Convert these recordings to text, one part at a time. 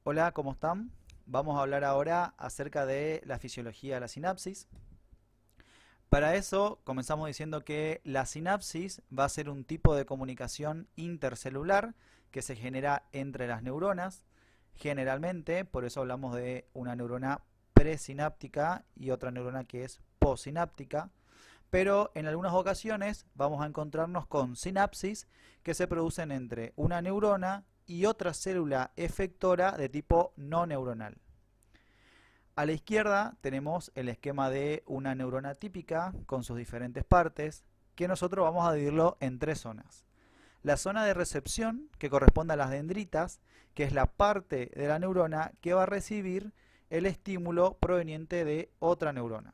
Hola, ¿cómo están? Vamos a hablar ahora acerca de la fisiología de la sinapsis. Para eso comenzamos diciendo que la sinapsis va a ser un tipo de comunicación intercelular que se genera entre las neuronas. Generalmente, por eso hablamos de una neurona presináptica y otra neurona que es posináptica. Pero en algunas ocasiones vamos a encontrarnos con sinapsis que se producen entre una neurona y otra célula efectora de tipo no neuronal. A la izquierda tenemos el esquema de una neurona típica con sus diferentes partes, que nosotros vamos a dividirlo en tres zonas. La zona de recepción, que corresponde a las dendritas, que es la parte de la neurona que va a recibir el estímulo proveniente de otra neurona.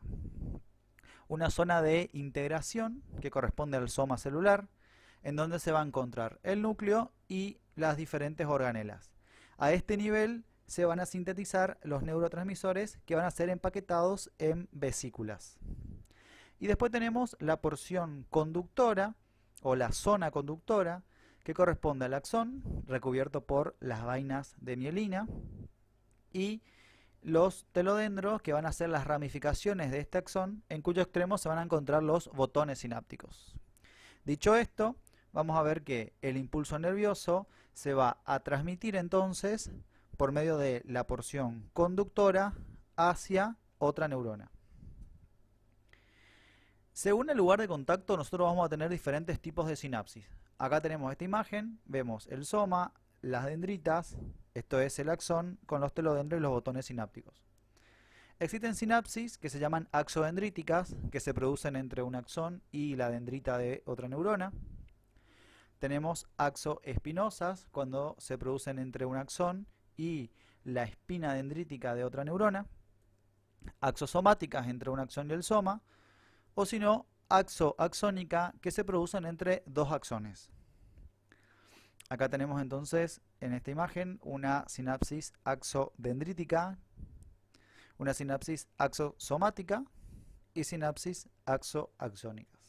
Una zona de integración, que corresponde al soma celular, en donde se va a encontrar el núcleo y las diferentes organelas. A este nivel se van a sintetizar los neurotransmisores que van a ser empaquetados en vesículas. Y después tenemos la porción conductora o la zona conductora que corresponde al axón, recubierto por las vainas de mielina, y los telodendros, que van a ser las ramificaciones de este axón, en cuyo extremo se van a encontrar los botones sinápticos. Dicho esto, vamos a ver que el impulso nervioso se va a transmitir entonces por medio de la porción conductora hacia otra neurona. Según el lugar de contacto, nosotros vamos a tener diferentes tipos de sinapsis. Acá tenemos esta imagen, vemos el soma, las dendritas, esto es el axón con los telodendros y los botones sinápticos. Existen sinapsis que se llaman axodendríticas, que se producen entre un axón y la dendrita de otra neurona. Tenemos axoespinosas, cuando se producen entre un axón y la espina dendrítica de otra neurona. Axosomáticas entre un axón y el soma. O si no, axoaxónica, que se producen entre dos axones. Acá tenemos entonces en esta imagen una sinapsis axodendrítica, una sinapsis axosomática y sinapsis axoaxónicas.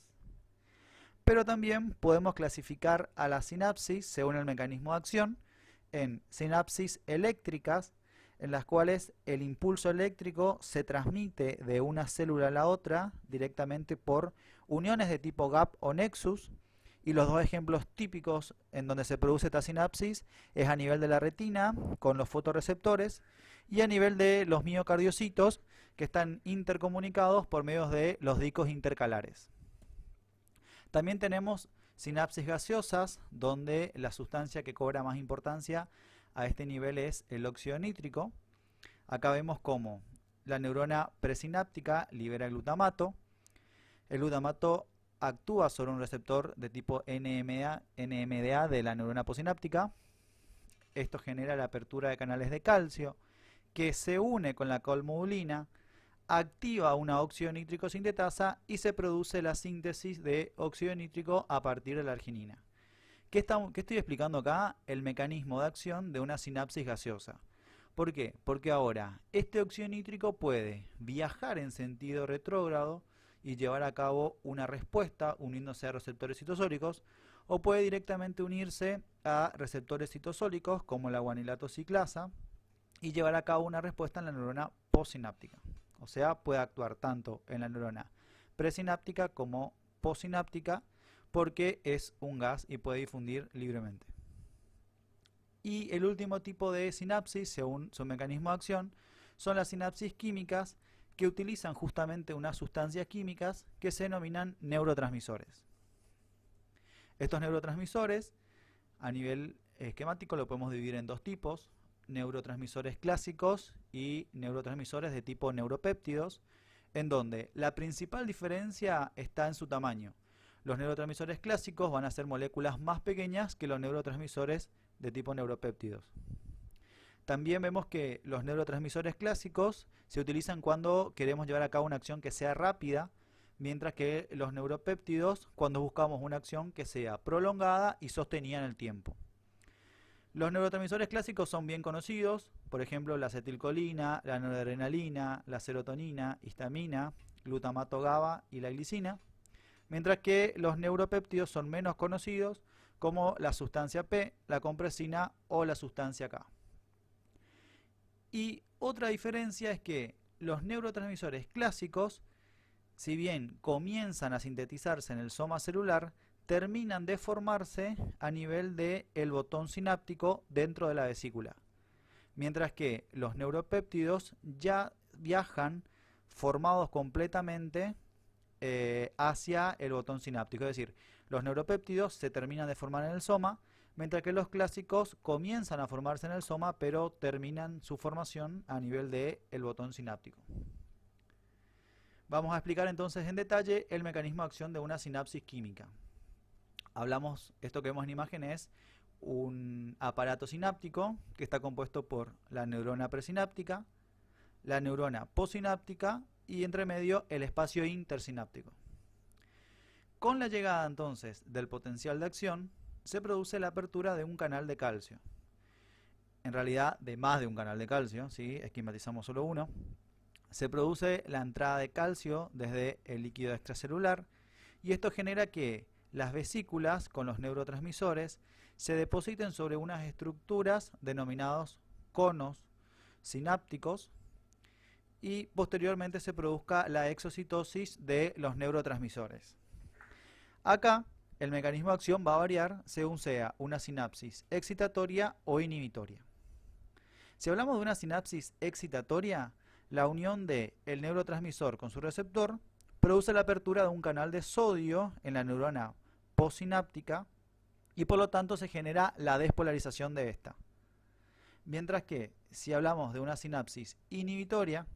Pero también podemos clasificar a la sinapsis, según el mecanismo de acción, en sinapsis eléctricas, en las cuales el impulso eléctrico se transmite de una célula a la otra directamente por uniones de tipo gap o nexus, y los dos ejemplos típicos en donde se produce esta sinapsis es a nivel de la retina con los fotorreceptores y a nivel de los miocardiocitos, que están intercomunicados por medio de los discos intercalares. También tenemos sinapsis gaseosas, donde la sustancia que cobra más importancia a este nivel es el óxido nítrico. Acá vemos cómo la neurona presináptica libera glutamato. El glutamato actúa sobre un receptor de tipo NMDA de la neurona posináptica. Esto genera la apertura de canales de calcio, que se une con la colmodulina, activa una óxido nítrico sintetasa y se produce la síntesis de óxido nítrico a partir de la arginina. ¿Qué estoy explicando acá? El mecanismo de acción de una sinapsis gaseosa. ¿Por qué? Porque ahora este óxido nítrico puede viajar en sentido retrógrado y llevar a cabo una respuesta uniéndose a receptores citosólicos, o puede directamente unirse a receptores citosólicos como la guanilato ciclasa y llevar a cabo una respuesta en la neurona postsináptica. O sea, puede actuar tanto en la neurona presináptica como postsináptica, porque es un gas y puede difundir libremente. Y el último tipo de sinapsis, según su mecanismo de acción, son las sinapsis químicas, que utilizan justamente unas sustancias químicas que se denominan neurotransmisores. Estos neurotransmisores, a nivel esquemático, lo podemos dividir en dos tipos: neurotransmisores clásicos y neurotransmisores de tipo neuropéptidos, en donde la principal diferencia está en su tamaño. Los neurotransmisores clásicos van a ser moléculas más pequeñas que los neurotransmisores de tipo neuropéptidos. También vemos que los neurotransmisores clásicos se utilizan cuando queremos llevar a cabo una acción que sea rápida, mientras que los neuropéptidos cuando buscamos una acción que sea prolongada y sostenida en el tiempo. Los neurotransmisores clásicos son bien conocidos, por ejemplo la acetilcolina, la noradrenalina, la serotonina, histamina, glutamato GABA y la glicina, mientras que los neuropéptidos son menos conocidos, como la sustancia P, la compresina o la sustancia K. Y otra diferencia es que los neurotransmisores clásicos, si bien comienzan a sintetizarse en el soma celular, terminan de formarse a nivel del botón sináptico dentro de la vesícula. Mientras que los neuropéptidos ya viajan formados completamente hacia el botón sináptico. Es decir, los neuropéptidos se terminan de formar en el soma, mientras que los clásicos comienzan a formarse en el soma, pero terminan su formación a nivel del botón sináptico. Vamos a explicar entonces en detalle el mecanismo de acción de una sinapsis química. Hablamos, esto que vemos en imagen es un aparato sináptico que está compuesto por la neurona presináptica, la neurona postsináptica y entre medio el espacio intersináptico. Con la llegada entonces del potencial de acción se produce la apertura de un canal de calcio. En realidad de más de un canal de calcio, ¿sí? Esquematizamos solo uno. Se produce la entrada de calcio desde el líquido extracelular y esto genera que las vesículas con los neurotransmisores se depositen sobre unas estructuras denominados conos sinápticos y posteriormente se produzca la exocitosis de los neurotransmisores. Acá el mecanismo de acción va a variar según sea una sinapsis excitatoria o inhibitoria. Si hablamos de una sinapsis excitatoria, la unión del neurotransmisor con su receptor produce la apertura de un canal de sodio en la neurona postsináptica y por lo tanto se genera la despolarización de esta. Mientras que si hablamos de una sinapsis inhibitoria,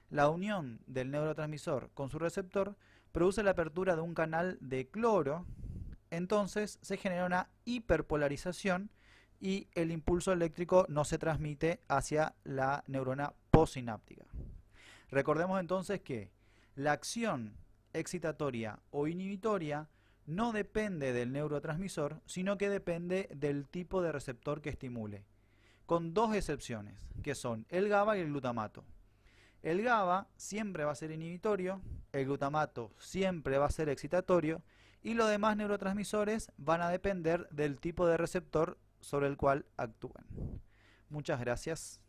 la unión del neurotransmisor con su receptor produce la apertura de un canal de cloro, entonces se genera una hiperpolarización y el impulso eléctrico no se transmite hacia la neurona postsináptica. Recordemos entonces que la acción excitatoria o inhibitoria no depende del neurotransmisor, sino que depende del tipo de receptor que estimule, con dos excepciones, que son el GABA y el glutamato. El GABA siempre va a ser inhibitorio, el glutamato siempre va a ser excitatorio y los demás neurotransmisores van a depender del tipo de receptor sobre el cual actúan. Muchas gracias.